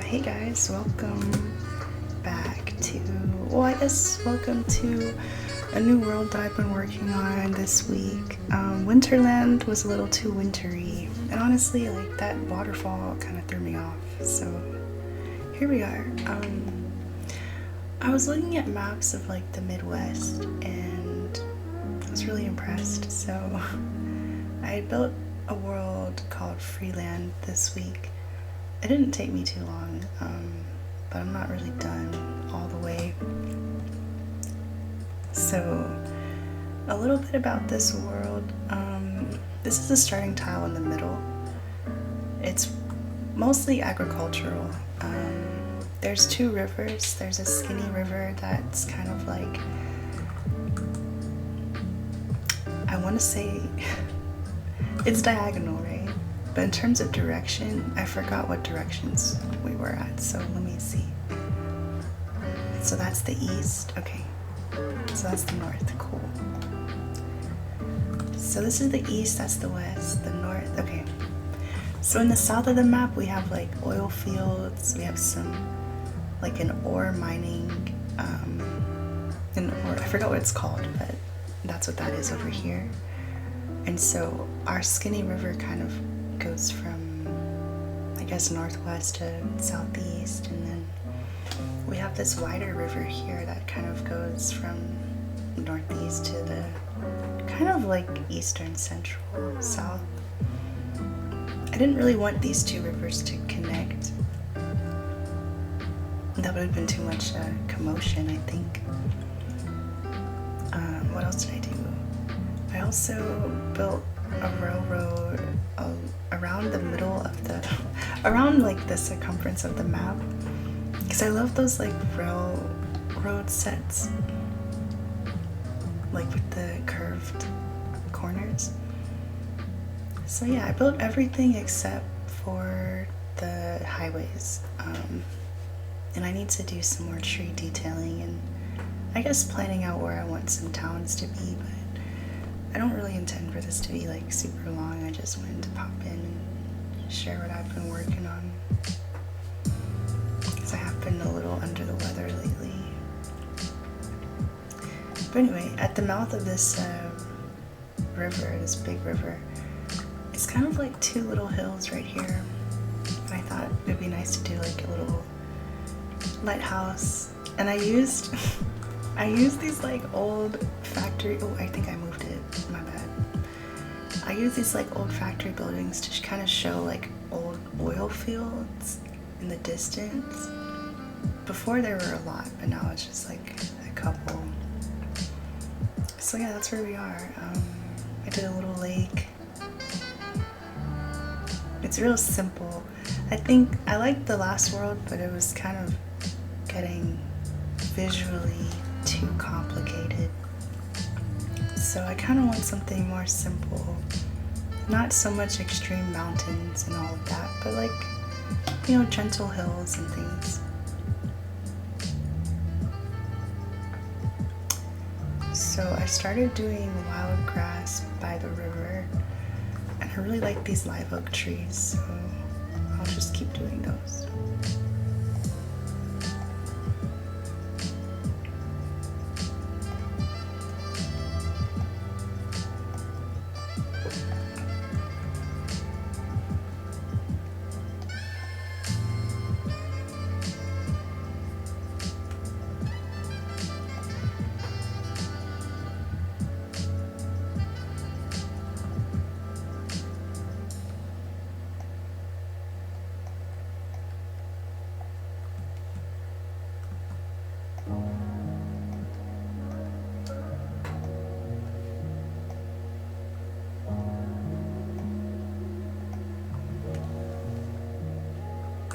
Hey guys, welcome back to, welcome to a new world that I've been working on this week. Winterland was a little too wintry, and honestly, like, that waterfall kind of threw me off, so here we are. I was looking at maps of like the Midwest, and I was really impressed, so I built a world called Freeland this week. It didn't take me too long, but I'm not really done all the way. So, a little bit about this world. This is the starting tile in the middle. It's mostly agricultural. There's two rivers. There's a skinny river that's kind of like, I want to say, it's diagonal, right? But in terms of direction, I forgot what directions we were at, so let me see. So that's the east, okay. So that's the north, cool. So this is the east, that's the west, the north, okay. So in the south of the map, we have like oil fields, we have some, like an ore mining, I forgot what it's called, but that's what that is over here. And so our skinny river kind of goes from, I guess, northwest to southeast, and then we have this wider river here that kind of goes from northeast to the kind of like eastern central south. I didn't really want these two rivers to connect. That would have been too much commotion, I think. What else did I do? I also built a railroad around the middle of the, around like the circumference of the map, because I love those like railroad sets, like with the curved corners. So yeah, I built everything except for the highways, and I need to do some more tree detailing and I guess planning out where I want some towns to be, but I don't really intend for this to be like super long. I just wanted to pop in and share what I've been working on, because I have been a little under the weather lately. But anyway, at the mouth of this river, this big river, it's kind of like two little hills right here. And I thought it'd be nice to do like a little lighthouse. And I used these like old factory, oh, I think I moved it, my bad. I use these like old factory buildings to kind of show like old oil fields in the distance. Before there were a lot, but now it's just like a couple. So yeah, that's where we are. I did a little lake. It's real simple. I think I liked the last world, but it was kind of getting visually too complicated. So I kind of want something more simple. Not so much extreme mountains and all of that, but like, you know, gentle hills and things. So I started doing wild grass by the river, and I really like these live oak trees, so I'll just keep doing those.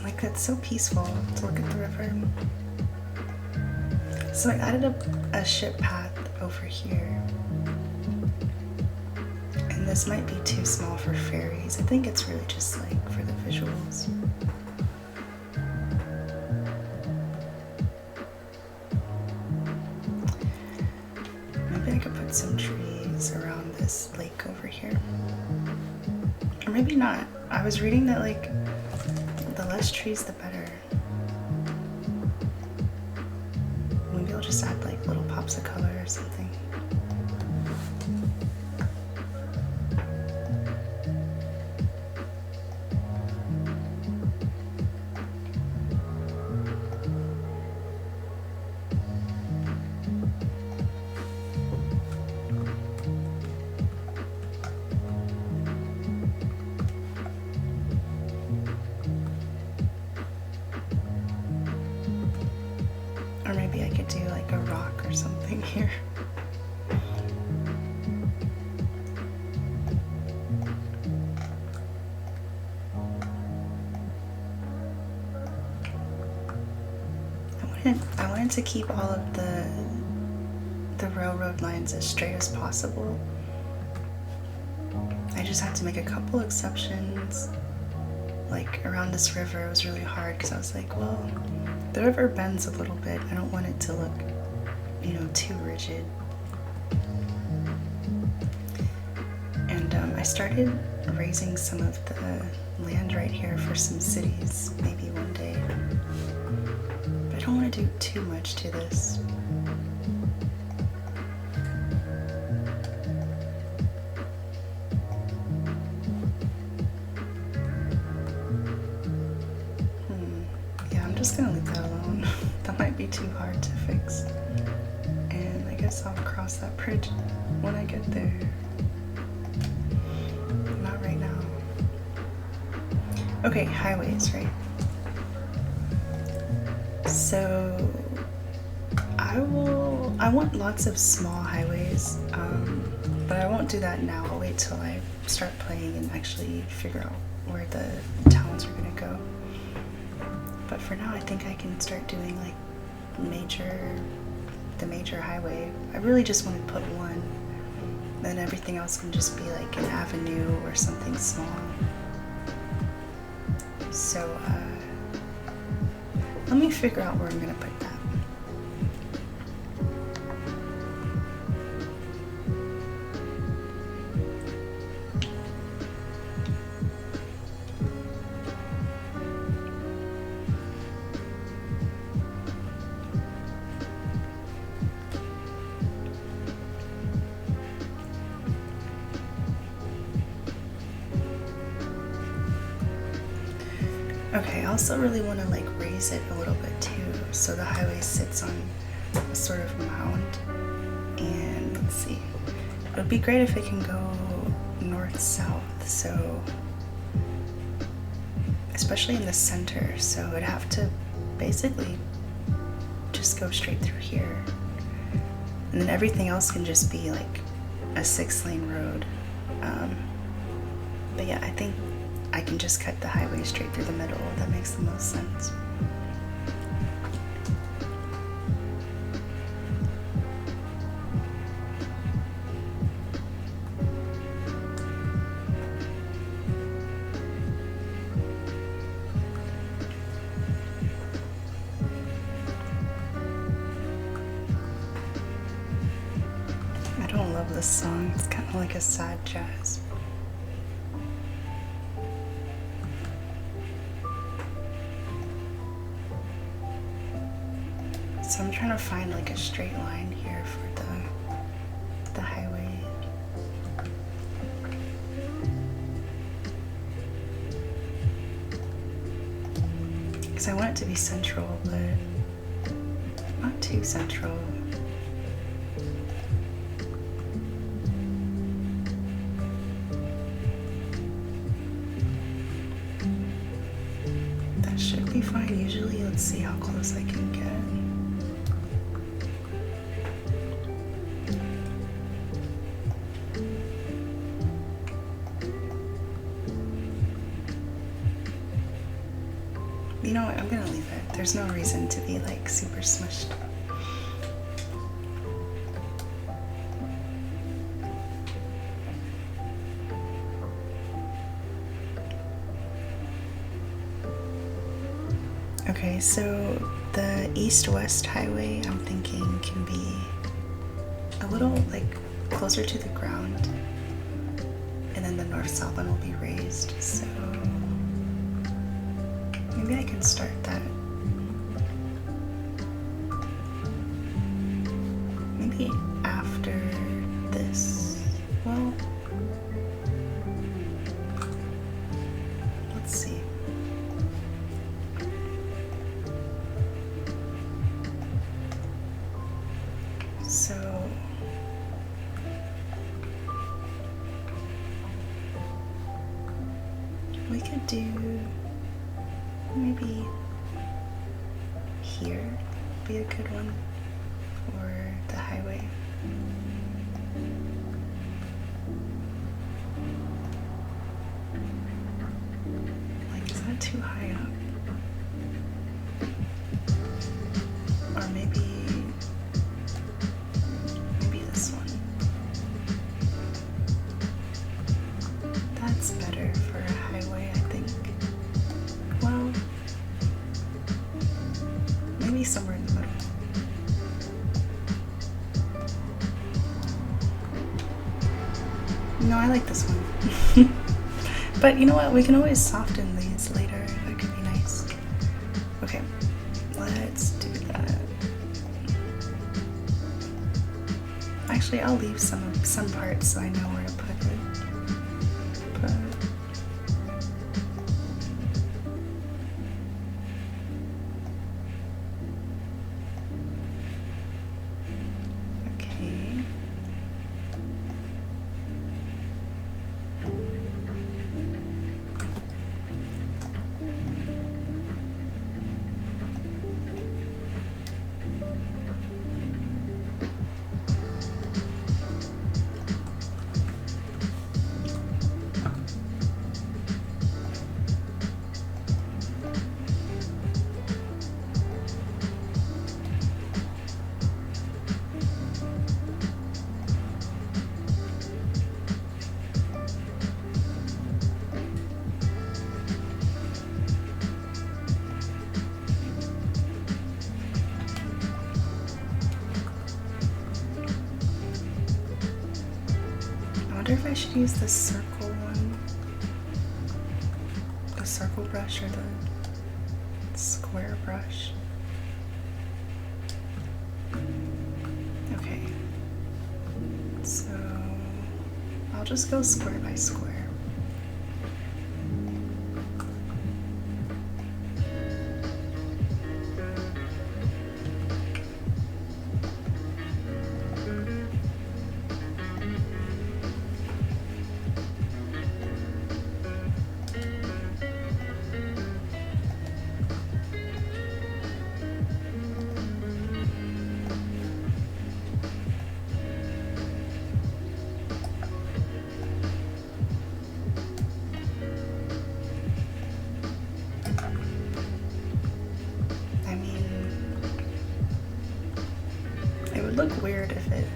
Like, it's so peaceful to look at the river. So I added a ship path over here. And this might be too small for ferries. I think it's really just like for the visuals. Maybe I could put some trees around this lake over here. Or maybe not. I was reading that like the less trees the better. just add like little pops of color or something. Or maybe I could do like a rock or something here. I wanted to keep all of the railroad lines as straight as possible. I just had to make a couple exceptions. Like around this river, it was really hard because I was like, well, the river bends a little bit. I don't want it to look, you know, too rigid. And I started raising some of the land right here for some cities, maybe one day. But I don't want to do too much to this. Yeah, I'm just gonna leave that alone. That might be too hard to fix. And I guess I'll cross that bridge when I get there. Not right now. Okay, highways, right? So I want lots of small highways, but I won't do that now. I'll wait till I start playing and actually figure out where the towns are gonna go. But for now, I think I can start doing like the major highway. I really just want to put one, then everything else can just be like an avenue or something small. So let me figure out where I'm gonna put that. Okay, I also really want to like raise it a little bit too, so the highway sits on a sort of mound. And let's see, it would be great if it can go north-south, so especially in the center, so it'd have to basically just go straight through here. And then everything else can just be like a 6-lane road. But yeah, I think I can just cut the highway straight through the middle. That makes the most sense. I don't love this song. It's kind of like a sad jazz. So I'm trying to find like a straight line here for the highway. Because I want it to be central, but not too central. That should be fine. Usually, let's see how close I can get. You know what, I'm gonna leave it. There's no reason to be like super smushed. Okay, so the east-west highway, I'm thinking, can be a little like closer to the ground, and then the north-south one will be raised, so maybe I can start that. maybe after this. Well, let's see. So we could do maybe here be a good one, or the highway. Like, is that too high up? Or maybe this one. That's better for a highway, I think. Well, maybe somewhere in the middle. No, I like this one. But you know what? We can always soften these later. That could be nice. Okay, let's do that. Actually, I'll leave some parts so I know where to put it. Okay. I wonder if I should use the circle one, the circle brush, or the square brush. Okay, so I'll just go square by square. It would look weird if it,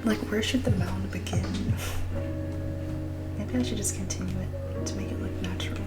like, where should the mound begin? Maybe I should just continue it to make it look natural.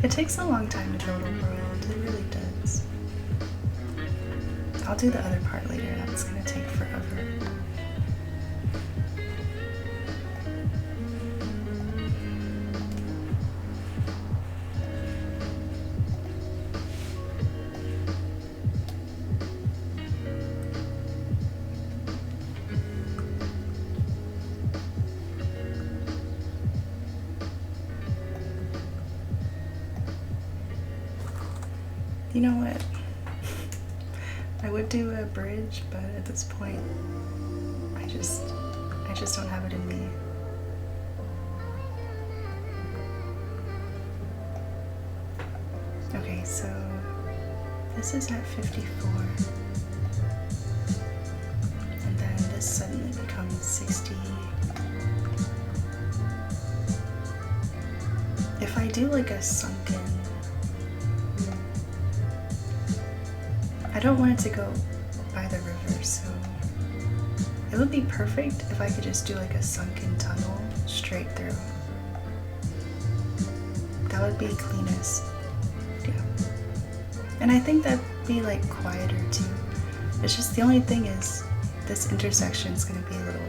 It takes a long time to build a world, it really does. I'll do the other part later, that's gonna take forever. You know what? I would do a bridge, but at this point, I just don't have it in me. Okay, so this is at 54. And then this suddenly becomes 60. If I do like a sunken, I don't want it to go by the river, so It would be perfect if I could just do like a sunken tunnel straight through. That would be cleanest. Yeah. And I think that'd be like quieter too. It's just the only thing is this intersection is going to be a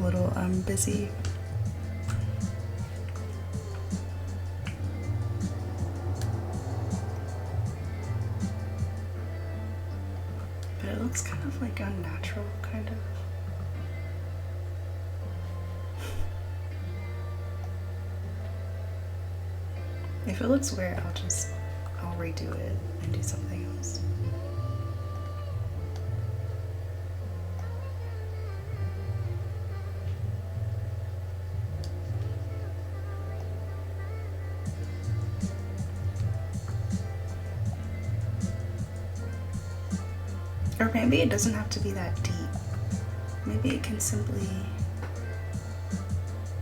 little busy. But it looks kind of like unnatural, kind of. If it looks weird, I'll redo it and do something else. Or maybe it doesn't have to be that deep. Maybe it can simply,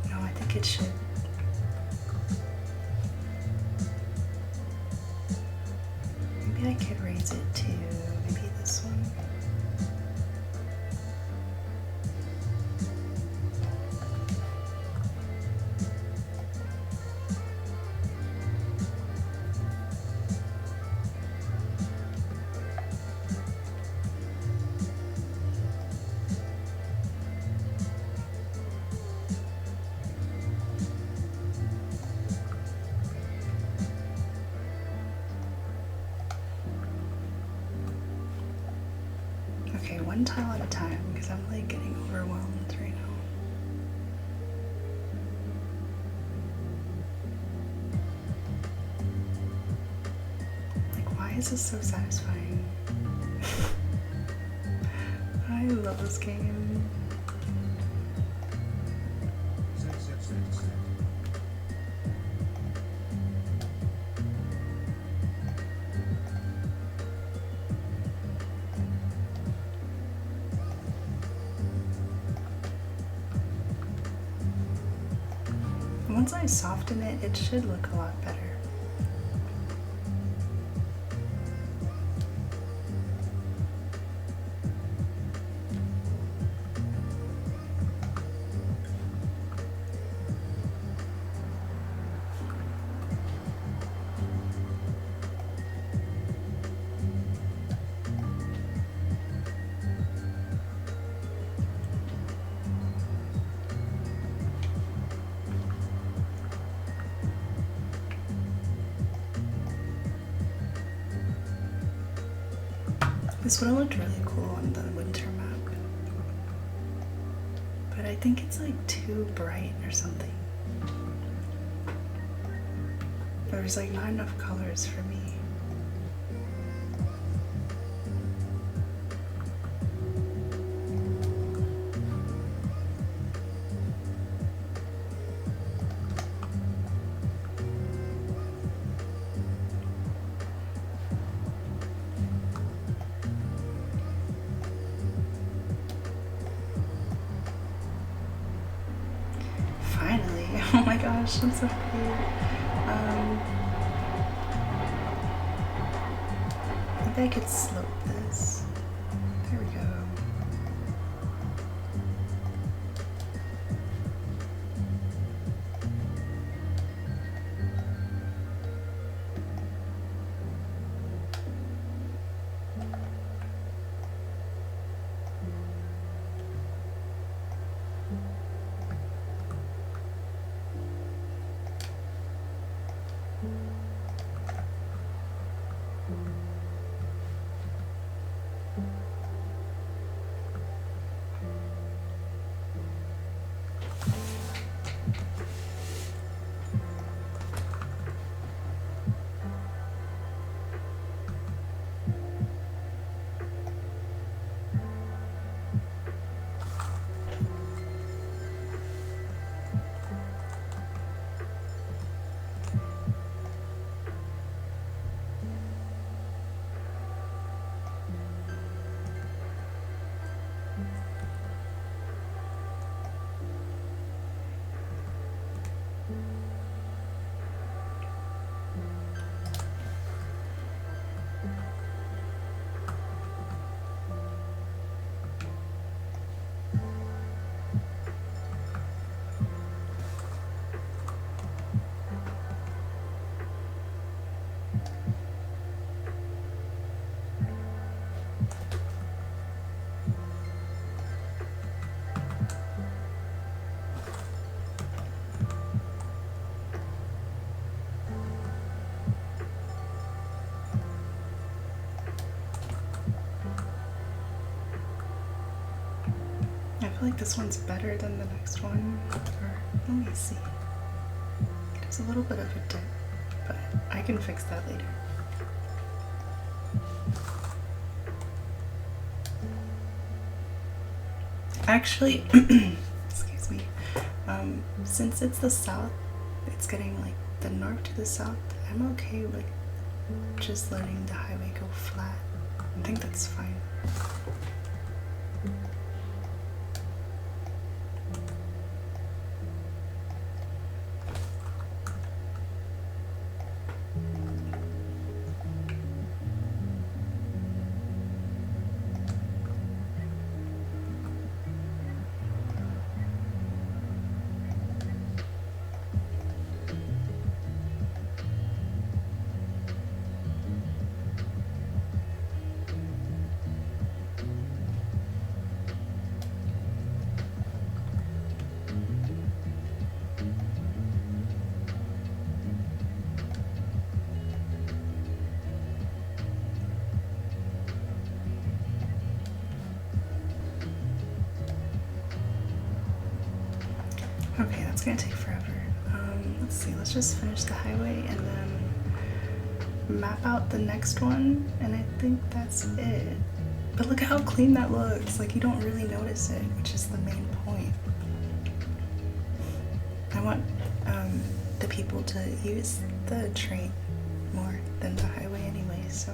no, I think it should. Maybe I could raise it to maybe this one. Okay, one tile at a time, because I'm like getting overwhelmed right now. Like, why is this so satisfying? I love this game. Once I soften it, it should look a lot better. This would have looked really cool on the winter map. But I think it's like too bright or something. There's like not enough colors for me. Finally, oh my gosh, I'm so happy. Maybe I could slope this. There we go. feel like this one's better than the next one. Or, let me see. There's a little bit of a dip, but I can fix that later. Actually, excuse me, since it's the south, it's getting like the north to the south, I'm okay with just letting the highway go flat. I think that's fine. Okay, that's gonna take forever. Let's see, let's just finish the highway and then map out the next one, and I think that's it. But look at how clean that looks. Like, you don't really notice it, which is the main point. I want the people to use the train more than the highway anyway, so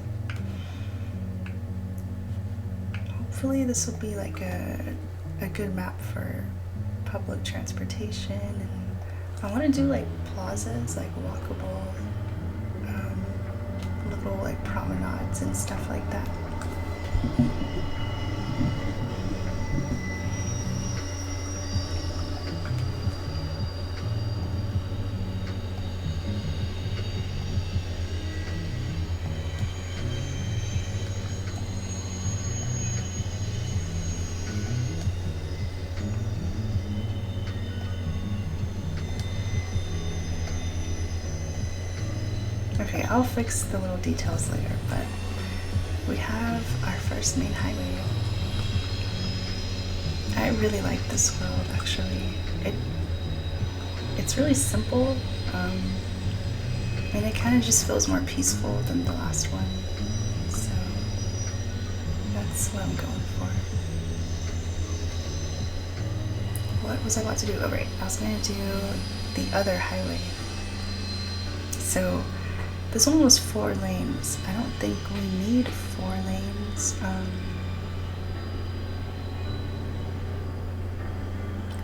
hopefully this will be like a good map for public transportation. And I want to do like plazas, like walkable little like promenades and stuff like that. Okay, I'll fix the little details later, but we have our first main highway. I really like this world, actually. It's really simple, and it kind of just feels more peaceful than the last one. So that's what I'm going for. What was I about to do? Oh, right, I was going to do the other highway. So this one was 4 lanes. I don't think we need 4 lanes.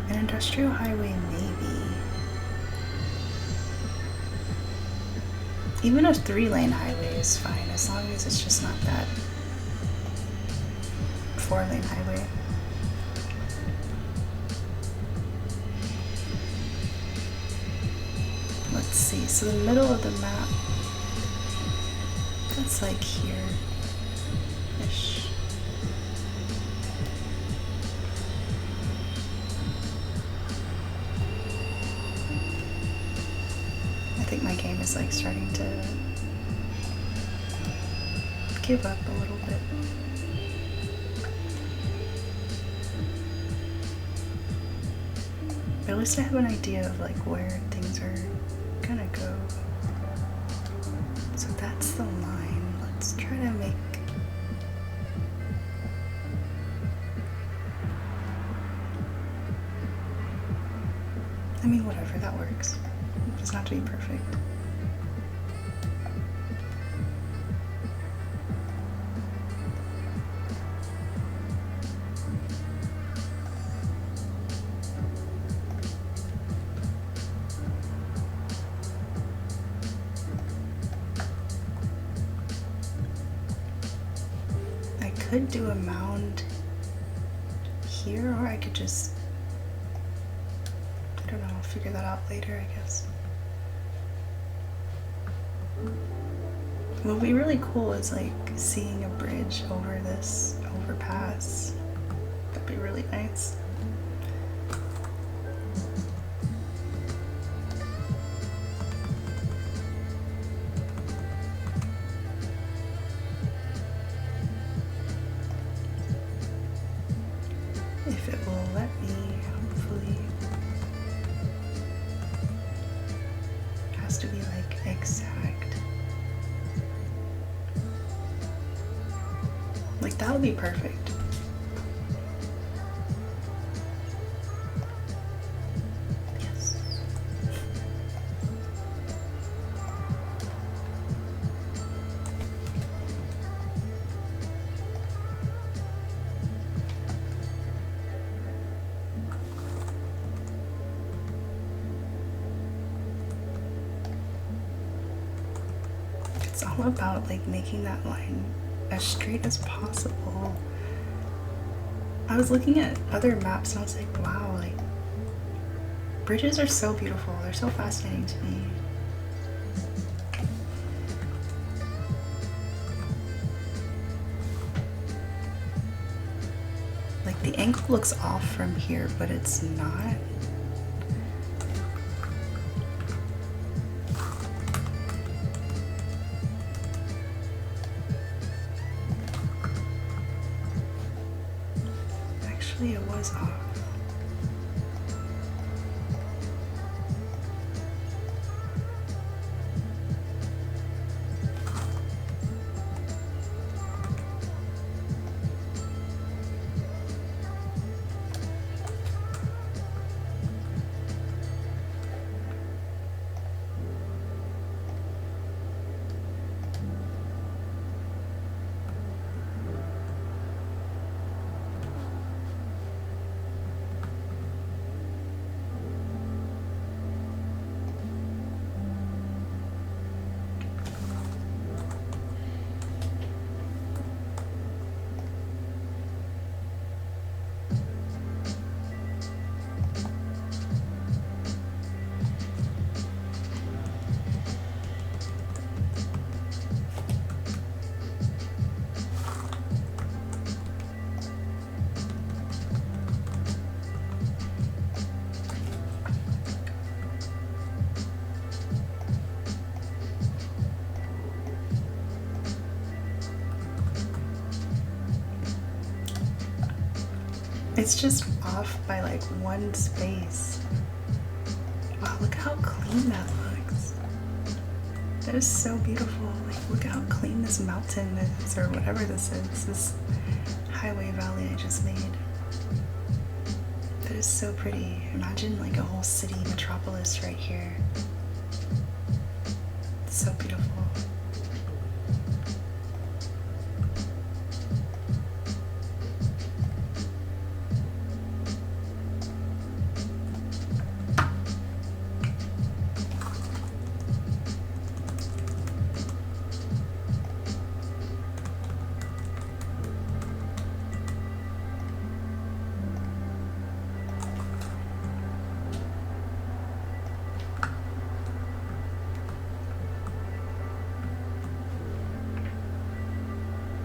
An industrial highway, maybe. Even a 3-lane highway is fine, as long as it's just not that 4-lane highway. Let's see, so the middle of the map, that's like here-ish. I think my game is like starting to give up a little bit. But at least I have an idea of like where things are gonna go. So that's the line. Let's try to make I mean, whatever, that works. It doesn't have to be perfect. I could do a mound here, or I could just, I don't know, I'll figure that out later, I guess. What would be really cool is like seeing a bridge over this overpass. That'd be really nice. if it will let me, hopefully. It has to be like exact. Like that would be perfect. Yes. It's all about like making that line as straight as possible. I was looking at other maps and I was like, wow, like bridges are so beautiful. They're so fascinating to me. Like the angle looks off from here, but it's not. Actually, it was off. It's just off by like one space. Wow, look how clean that looks. That is so beautiful. Like, look at how clean this mountain is, or whatever this is, this highway valley I just made. That is so pretty. Imagine like a whole city metropolis right here. It's so beautiful.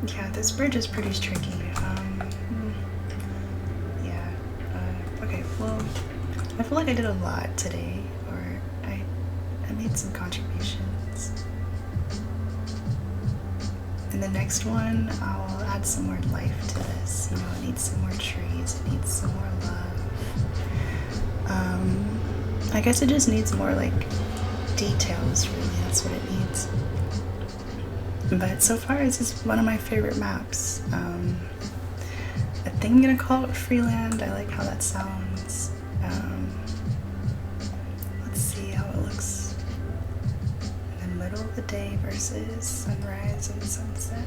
Yeah, this bridge is pretty tricky. Okay, well, I feel like I did a lot today, or I made some contributions. In the next one, I'll add some more life to this. You know, it needs some more trees, it needs some more love. I guess it just needs more, like, details, really. That's what it needs. But so far, it's just one of my favorite maps. I think I'm gonna call it Freeland. I like how that sounds. Let's see how it looks in the middle of the day versus sunrise and sunset.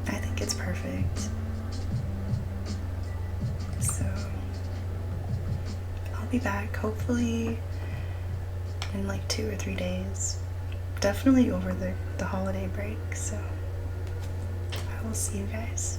I think it's perfect. So I'll be back hopefully in like 2 or 3 days. Definitely over the holiday break, so I will see you guys.